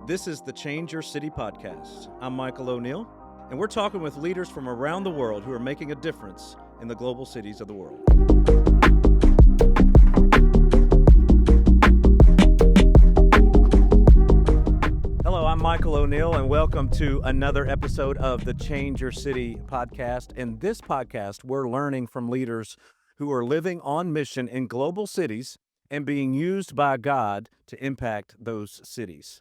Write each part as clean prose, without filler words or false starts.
This is the Change Your City podcast. I'm Michael O'Neill, and we're talking with leaders from around the world who are making a difference in the global cities of the world. Hello, I'm Michael O'Neill, and welcome to another episode of the Change Your City podcast. In this podcast, we're learning from leaders who are living on mission in global cities and being used by God to impact those cities.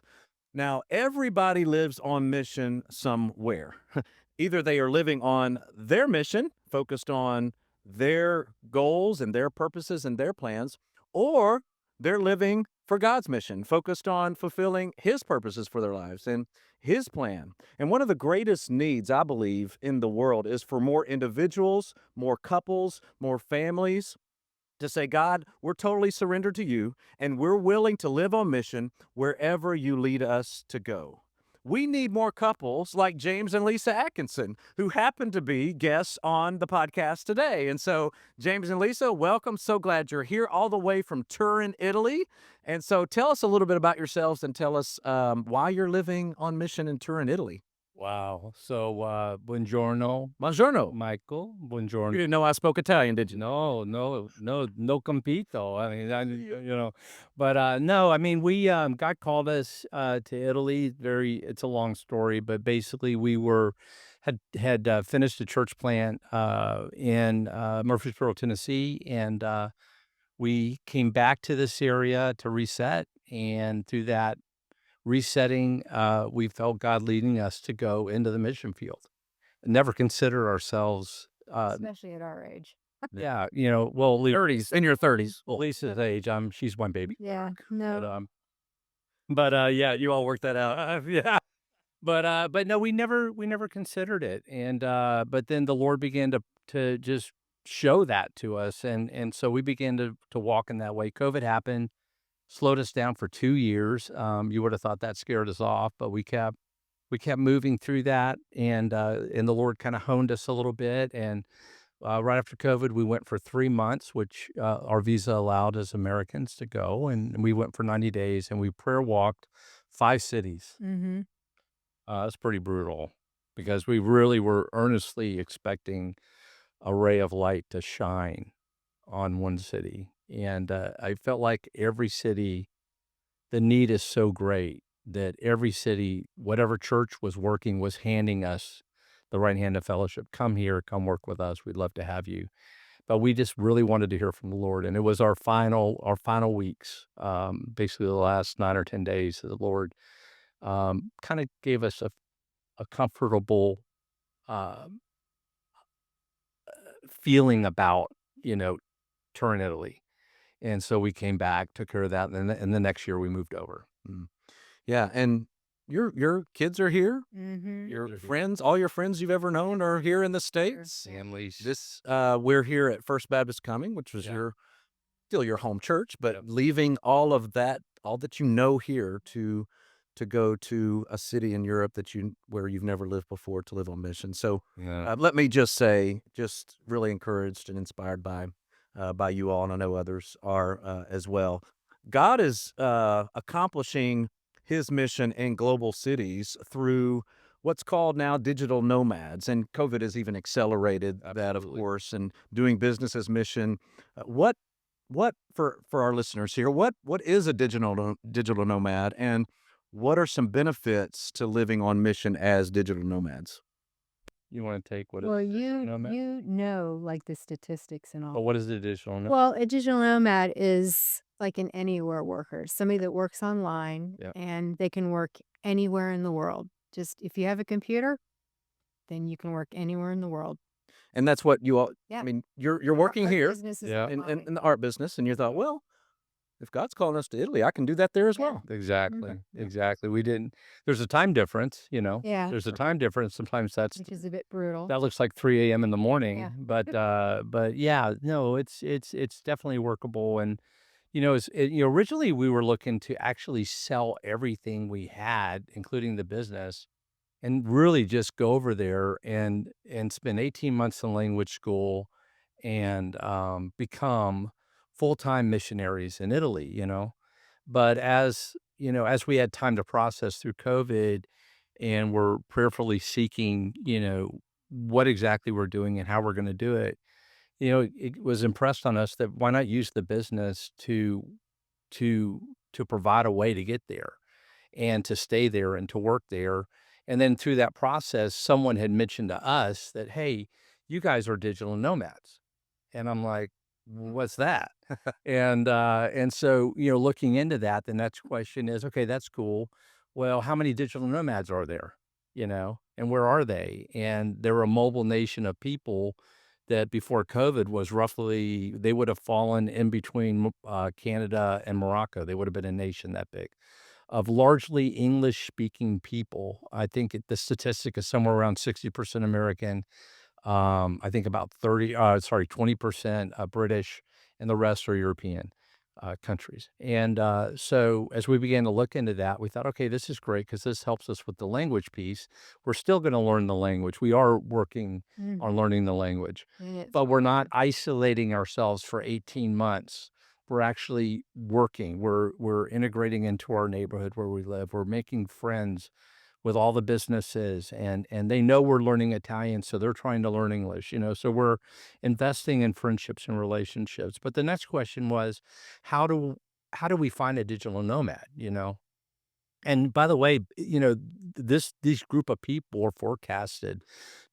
Now, everybody lives on mission somewhere. Either they are living on their mission, focused on their goals and their purposes and their plans, or they're living for God's mission, focused on fulfilling His purposes for their lives and His plan. And one of the greatest needs, I believe, in the world is for more individuals, more couples, more families to say, God, we're totally surrendered to you, and we're willing to live on mission wherever you lead us to go. We need more couples like James and Lisa Atkinson, who happen to be guests on the podcast today. And so, James and Lisa, welcome. So glad you're here all the way from Turin, Italy. And so tell us a little bit about yourselves and tell us why you're living on mission in Turin, Italy. Wow. So, buongiorno, Buongiorno. Michael. You Buongiorno. didn't know I spoke Italian, did you? No compito. I mean, but no, I mean, God called us to Italy. It's a long story, but basically we had finished a church plant in Murfreesboro, Tennessee, and we came back to this area to reset, and through that resetting, we felt God leading us to go into the mission field. Never consider ourselves, Especially at our age. well, 30s, in your 30s. Lisa's age. She's one baby. Yeah, But no. yeah, you all worked that out. Yeah, but no, we never considered it, and but then the Lord began to just show that to us, and so we began to walk in that way. COVID happened. Slowed us down for 2 years. You would have thought that scared us off, but we kept moving through that, and the Lord kind of honed us a little bit. And right after COVID, we went for 3 months, which our visa allowed as Americans to go, and we went for 90 days, and we prayer walked 5 cities. Mm-hmm. That's pretty brutal because we really were earnestly expecting a ray of light to shine on one city. And I felt like every city, the need is so great that every city, whatever church was working, was handing us the right hand of fellowship. Come here, come work with us. We'd love to have you. But we just really wanted to hear from the Lord, and it was our final weeks, basically the last 9 or 10 days. The Lord kind of gave us a comfortable feeling about Turin, Italy. And so we came back, took care of that, and the next year we moved over. Yeah, and your kids are here. Mm-hmm. Your They're here. friends, all your friends you've ever known are here in the States. Families. We're here at First Baptist Cumming, which was Yeah. still your home church, but Yep. leaving all that you know here to go to a city in Europe where you've never lived before to live on mission. So Yeah. let me just say, just really encouraged and inspired by you all, and I know others are as well. God is accomplishing His mission in global cities through what's called now digital nomads, and COVID has even accelerated that, of Absolutely. course, and doing business as mission. What for our listeners here? What is a digital nomad, and what are some benefits to living on mission as digital nomads? You want to take what Well, is you nomad? like the statistics and But all. what is the digital nomad? Well, a digital nomad is like an anywhere worker, somebody that works online, Yeah. and they can work anywhere in the world. Just if you have a computer, then you can work anywhere in the world. And that's what you all. Yeah. I mean, you're Our working art here business is Yeah. online. in the art business, and you thought, well, if God's calling us to Italy, I can do that there as Yeah. well. Exactly. Yeah. Exactly. We didn't. There's a time difference. Yeah, There's a time difference. Sometimes which is a bit brutal. that looks like 3 a.m. in the morning. Yeah. But yeah, no, it's definitely workable. And originally we were looking to actually sell everything we had, including the business, and really just go over there and spend 18 months in language school and become full-time missionaries in Italy. But as as we had time to process through COVID and we're prayerfully seeking, what exactly we're doing and how we're going to do it, it was impressed on us that why not use the business to to provide a way to get there and to stay there and to work there. And then through that process, someone had mentioned to us that, hey, you guys are digital nomads. And I'm like, what's that? And so, looking into that, the next question is, okay, that's cool. Well, how many digital nomads are there? And where are they? And they're a mobile nation of people that before COVID was roughly, they would have fallen in between Canada and Morocco. They would have been a nation that big of largely English speaking people. I think the statistic is somewhere around 60% American, I think about 20% British, and the rest are European countries. And so as we began to look into that, we thought, okay, this is great because this helps us with the language piece. We're still going to learn the language. We are working Mm, on learning the language, and it's but we're not hard. isolating ourselves for 18 months. We're actually working. We're integrating into our neighborhood where we live. We're making friends with all the businesses and they know we're learning Italian, so they're trying to learn English, so we're investing in friendships and relationships. But the next question was, how do how do we find a digital nomad, And by the way, this group of people are forecasted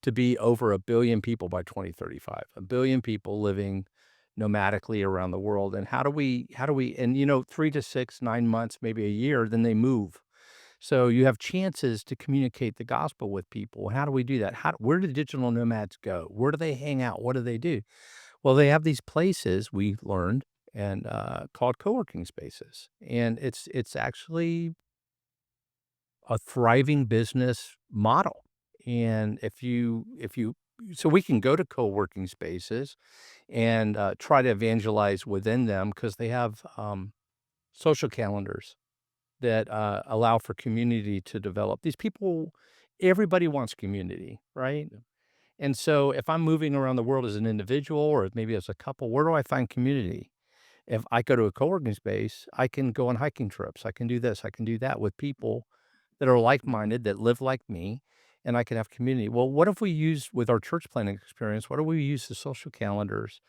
to be over 1 billion people by 2035. 1 billion people living nomadically around the world. And how do we and 3 to 6, 9 months, maybe a year, then they move. So you have chances to communicate the gospel with people. How do we do that? Where do digital nomads go? Where do they hang out? What do they do? Well, they have these places we learned and called co-working spaces, and it's actually a thriving business model. And if you so we can go to co-working spaces and try to evangelize within them because they have social calendars that allow for community to develop. These people, everybody wants community, right? Yeah. And so if I'm moving around the world as an individual or maybe as a couple, where do I find community? If I go to a co-working space, I can go on hiking trips. I can do this. I can do that with people that are like-minded, that live like me, and I can have community. Well, what if we use with our church planning experience, what do we use the social calendars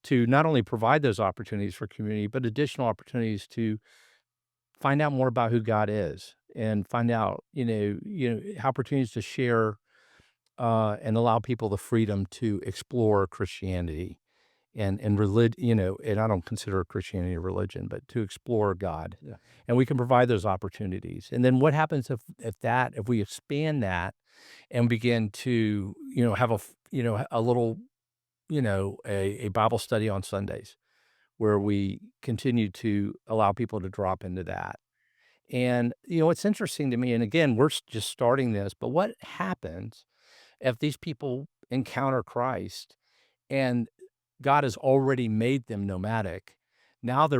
to not only provide those opportunities for community, but additional opportunities to find out more about who God is and find out, opportunities to share and allow people the freedom to explore Christianity and religion, and I don't consider Christianity a religion, but to explore God. Yeah. And we can provide those opportunities. And then what happens if we expand that and begin to, have a little, a Bible study on Sundays where we continue to allow people to drop into that. And, it's interesting to me, and again, we're just starting this, but what happens if these people encounter Christ and God has already made them nomadic? Now they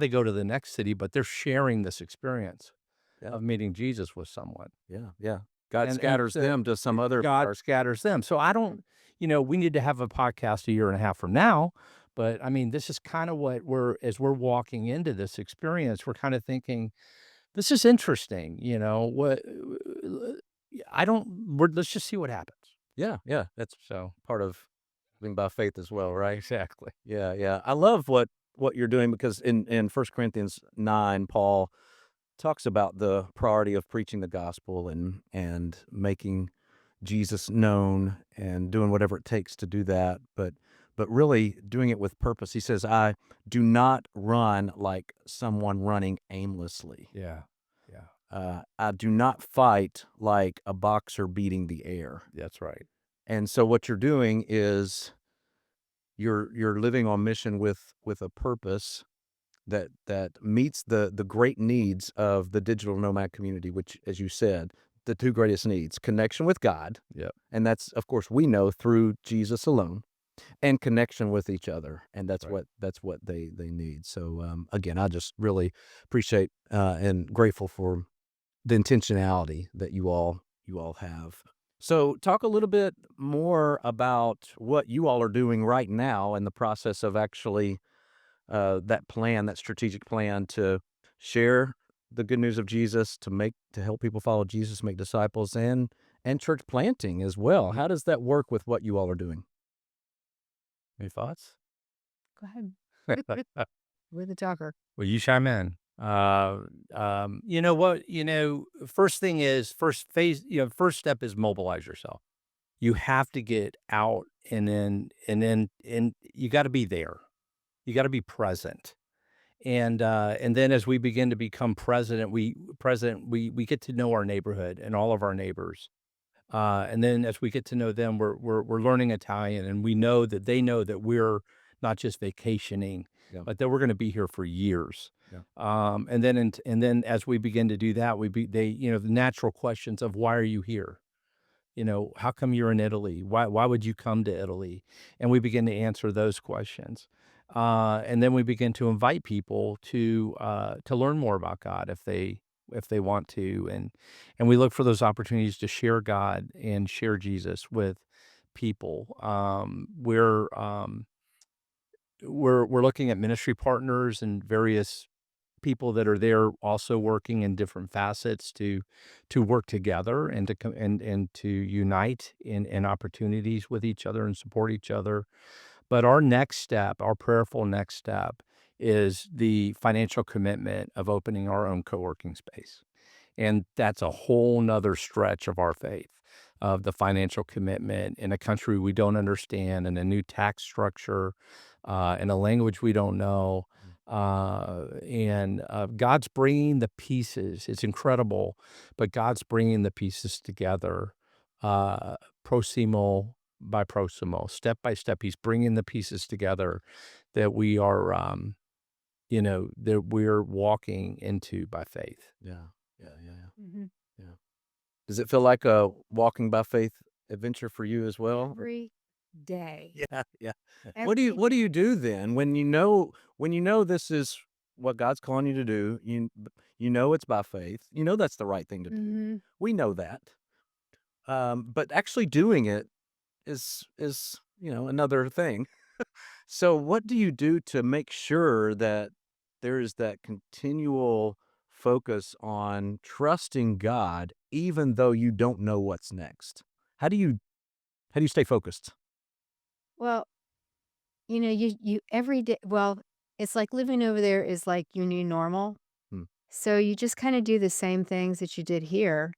go to the next city, but they're sharing this experience Yeah. of meeting Jesus with someone. Yeah. Yeah. God And scatters so them to some other God part. scatters them. So I don't, we need to have a podcast a year and a half from now. But I mean, this is kind of what as we're walking into this experience, we're kind of thinking, this is interesting, I don't let's just see what happens. Yeah. Yeah. That's So, part of living by faith as well, right? exactly. Yeah. Yeah. I love what you're doing because in 1 Corinthians 9, Paul talks about the priority of preaching the gospel and making Jesus known and doing whatever it takes to do that, but really doing it with purpose. He says, "I do not run like someone running aimlessly. Yeah. Yeah. I do not fight like a boxer beating the air." That's right. And so what you're doing is you're living on mission with a purpose that meets the great needs of the digital nomad community, which, as you said, the two greatest needs: connection with God, Yep. and that's, of course, we know through Jesus alone, and connection with each other, and Right. that's what they need. So again, I just really appreciate and grateful for the intentionality that you all have. So talk a little bit more about what you all are doing right now in the process of actually that plan, that strategic plan to share the good news of Jesus to help people follow Jesus, make disciples, and church planting as well. How does that work with what you all are doing? Any thoughts? Go ahead. We're the talker. Well, you chime in. You know what? First thing is first phase. First step is mobilize yourself. You have to get out, and you got to be there. You got to be present. And then as we begin to become present, we get to know our neighborhood and all of our neighbors. And then as we get to know them, we're learning Italian, and we know that they know that we're not just vacationing, Yeah. but that we're going to be here for years. Yeah. And then as we begin to do that, the natural questions of why are you here? How come you're in Italy? Why would you come to Italy? And we begin to answer those questions. And then we begin to invite people to learn more about God if they want to, and we look for those opportunities to share God and share Jesus with people. We're looking at ministry partners and various people that are there also working in different facets to work together and and to unite in opportunities with each other and support each other. But our next step, our prayerful next step, is the financial commitment of opening our own co-working space. And that's a whole nother stretch of our faith, of the financial commitment in a country we don't understand, and a new tax structure, in a language we don't know. And God's bringing the pieces. It's incredible, but God's bringing the pieces together, prosimo by prosimo, step by step. He's bringing the pieces together that that we're walking into by faith. Yeah. Yeah. Yeah. Yeah. Mm-hmm. Yeah. Does it feel like a walking by faith adventure for you as well? Every day. Yeah. Yeah. Every What do you do then when you know this is what God's calling you to do? You know it's by faith. You know that's the right thing to do. Mm-hmm. We know that. But actually doing it is another thing. So what do you do to make sure that there is that continual focus on trusting God even though you don't know what's next? How do you stay focused? Well, you every day. Well, it's like living over there is like your new normal. Hmm. So you just kind of do the same things that you did here,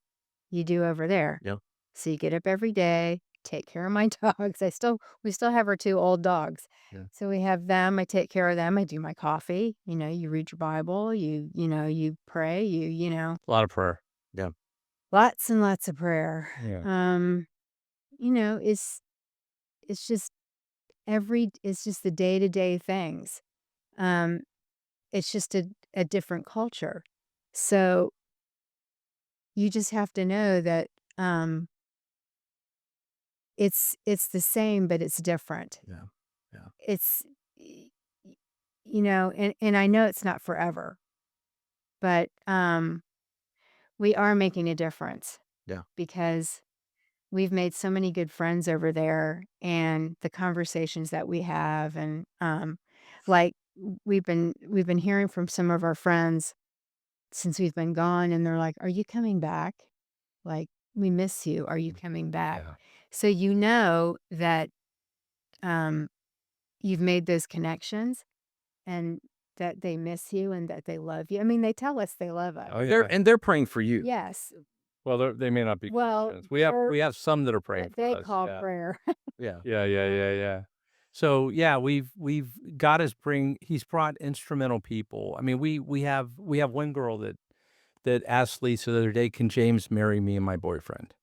you do over there. Yeah. So you get up every day, take care of my dogs. We still have our two old dogs. Yeah. So we have them. I take care of them. I do my coffee. You read your Bible. You pray. A lot of prayer. Yeah. Lots and lots of prayer. Yeah. It's just it's just the day to day things. Um, it's just a different culture. So you just have to know that um, it's the same, but it's different. Yeah. Yeah. It's y- and I know it's not forever, but we are making a difference Yeah. because we've made so many good friends over there, and the conversations that we have, and like we've been hearing from some of our friends since we've been gone, and they're like, "Are you coming back? Like, we miss you. Are you coming back?" Yeah. So you know that um, you've made those connections, and that they miss you, and that they love you. I mean, they tell us they love us. Oh, yeah. They're praying for you. Yes. Well, they may not be Well, Christians. We have some that are praying what for they us. call Yeah. prayer. Yeah. Yeah. So yeah, we've He's brought instrumental people. I mean, we have one girl that asked Lisa the other day, "Can James marry me and my boyfriend?"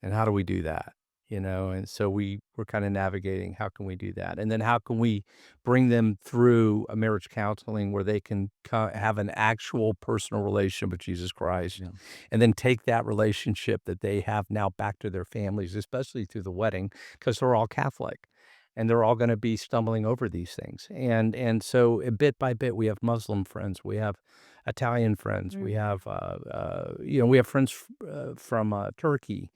And how do we do that? And so we're kind of navigating, how can we do that? And then how can we bring them through a marriage counseling where they can have an actual personal relationship with Jesus Christ, Yeah. and then take that relationship that they have now back to their families, especially through the wedding, because they're all Catholic. And they're all going to be stumbling over these things, and so bit by bit, we have Muslim friends, we have Italian friends, we Mm. have we have friends from Turkey,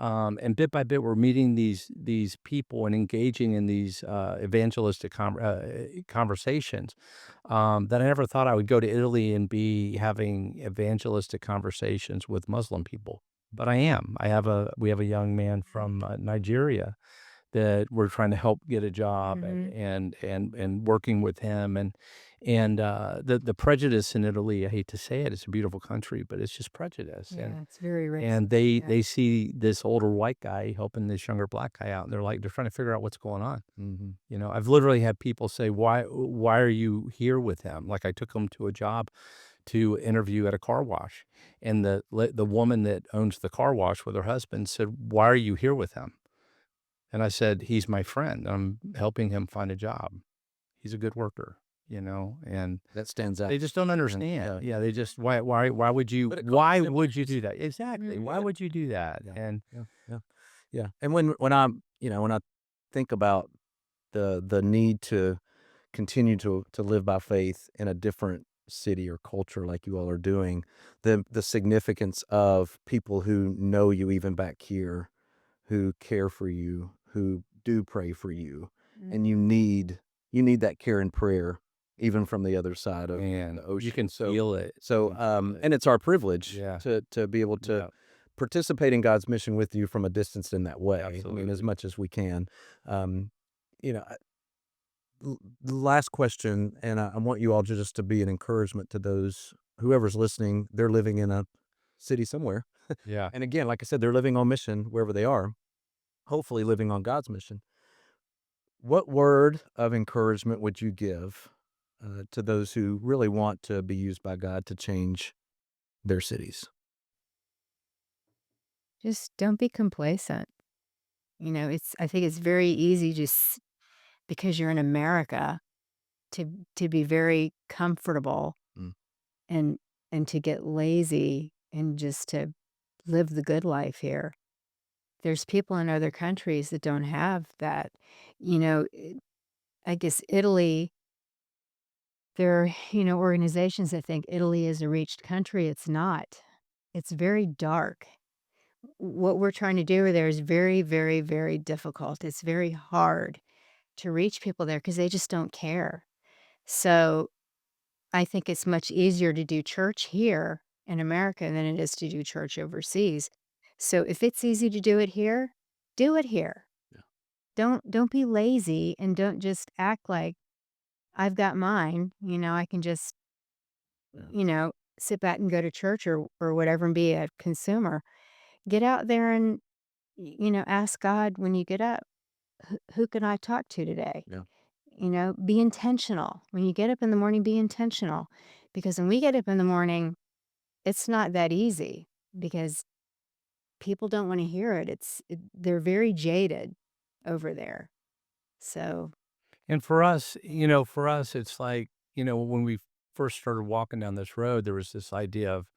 And bit by bit, we're meeting these people and engaging in these evangelistic conversations that I never thought I would go to Italy and be having evangelistic conversations with Muslim people. But I am. We have a young man from Nigeria that we're trying to help get a job Mhm. and working with him and the prejudice in Italy, I hate to say it, it's a beautiful country, but it's just prejudice. Yeah, it's very And racist. they Yeah. they see this older white guy helping this younger black guy out, and they're trying to figure out what's going on. Mhm. You know, I've literally had people say, "Why are you here with him?" Like, I took him to a job to interview at a car wash, and the woman that owns the car wash with her husband said, "Why are you here with him?" And I said, "He's my friend. I'm helping him find a job. He's a good worker," you know, and That stands out. they just don't Yeah, understand. yeah. Yeah, they just why would you But it causes why would you do implications. that? Exactly. Why Mhm. would you do that? Yeah, And yeah, yeah, yeah. And when I'm, when I think about the need to continue to live by faith in a different city or culture like you all are doing, the significance of people who know you even back here, who care for you, who do pray for you, and Mhm. you need that care and prayer even from the other side of the man, you ocean. can feel it. You So can feel it. and it's our privilege Yeah. to be able to Yeah. participate in God's mission with you from a distance in that way. I mean, as Absolutely. much as we can. Um, you know, the last question, and I want you all just to be an encouragement to those whoever's listening. They're living in a city somewhere, Yeah. and again, like I said, they're living on mission wherever they are. Hopefully, living on God's mission. What word of encouragement would you give to those who really want to be used by God to change their cities? Just don't be complacent. I think it's very easy just because you're in America to be very comfortable Mm, and to get lazy and just to live the good life here. There's people in other countries that don't have that. You know, I guess Italy, there are, organizations that think Italy is a reached country. It's not. It's very dark. What we're trying to do there is very, very, very difficult. It's very hard to reach people there because they just don't care. So I think it's much easier to do church here in America than it is to do church overseas. So if it's easy to do it here, do it here. yeah, Don't be lazy and don't just act like I've got mine, I can just, yeah, sit back and go to church or whatever and be a consumer. Get out there and ask God when you get up, who can I talk to today? yeah. Be intentional. When you get up in the morning, be intentional. Because when we get up in the morning, it's not that easy because people don't want to hear it. They're very jaded over there. So, And for us, it's like, when we first started walking down this road, there was this idea of,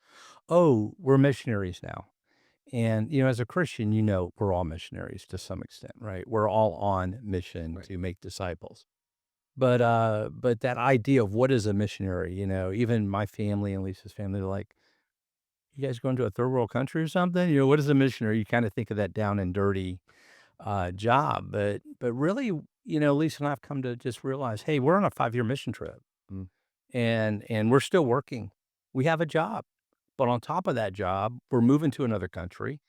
oh, we're missionaries now. And, as a Christian, we're all missionaries to some extent, right? We're all on mission Right. to make disciples. But that idea of what is a missionary, even my family and Lisa's family, they're like, you guys going to a third world country or something? What is a missionary? You kind of think of that down and dirty job. But really, Lisa and I have come to just realize, hey, we're on a 5-year mission trip Mm, and we're still working. We have a job. But on top of that job, we're moving to another country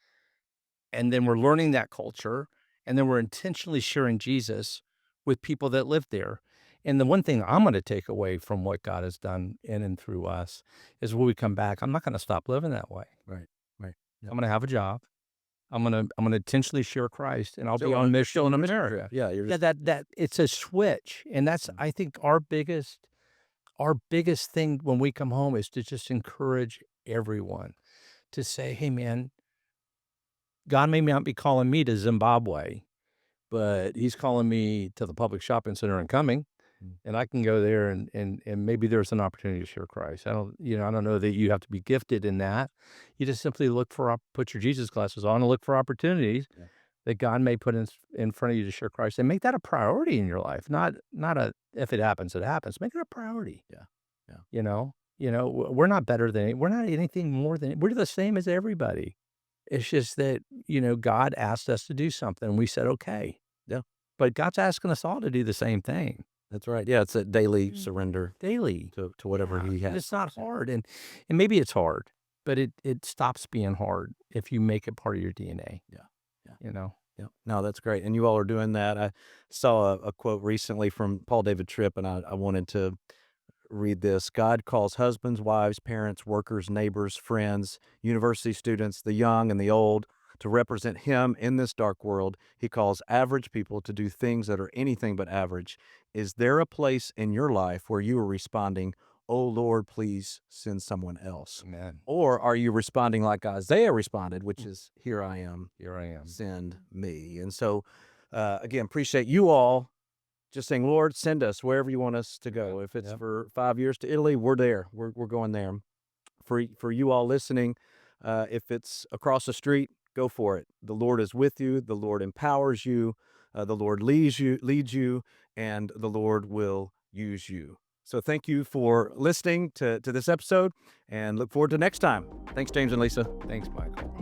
and then we're learning that culture, and then we're intentionally sharing Jesus with people that live there. And the one thing I'm going to take away from what God has done in and through us is when we come back, I'm not going to stop living that way. right. Right. Yeah. I'm going to have a job. I'm gonna intentionally share Christ, and I'll be Still on on, you're mission still on a in mission America. trip. Yeah. You're Yeah, just. that it's a switch, and that's Mm, I think our biggest thing when we come home is to just encourage everyone to say, "Hey, man, God may not be calling me to Zimbabwe, but He's calling me to the public shopping center in Cumming, mm, and I can go there and maybe there's an opportunity to share Christ." I don't know that you have to be gifted in that. You just simply put your Jesus glasses on and look for opportunities yeah. that God may put in front of you to share Christ, and make that a priority in your life, not a if it happens, it happens. Make it a priority. Yeah. Yeah. We're not better than we're not anything more than we're the same as everybody. It's just that, God asked us to do something, and we said, "Okay." Yeah. But God's asking us all to do the same thing That's right. Yeah, it's a daily Mm. surrender daily. to whatever Yeah, he and has. it's not hard, and maybe it's hard, but it stops being hard if you make it part of your DNA, Yeah. Yeah. you know? Yeah. No, that's great. And you all are doing that. I saw a quote recently from Paul David Tripp, and I wanted to read this. God calls husbands, wives, parents, workers, neighbors, friends, university students, the young and the old to represent Him in this dark world. He calls average people to do things that are anything but average. Is there a place in your life where you are responding, "Oh Lord, please send someone else"? Amen. Or are you responding like Isaiah responded, which is, "Here I am, Here I am. send me"? And so, again, appreciate you all just saying, "Lord, send us wherever you want us to go." If it's Yep. for 5 years to Italy, we're there. We're going there. For you all listening, if it's across the street, go for it. The Lord is with you. The Lord empowers you. The Lord leads you, and the Lord will use you. So thank you for listening to this episode, and look forward to next time. Thanks, James and Lisa. Thanks, Michael.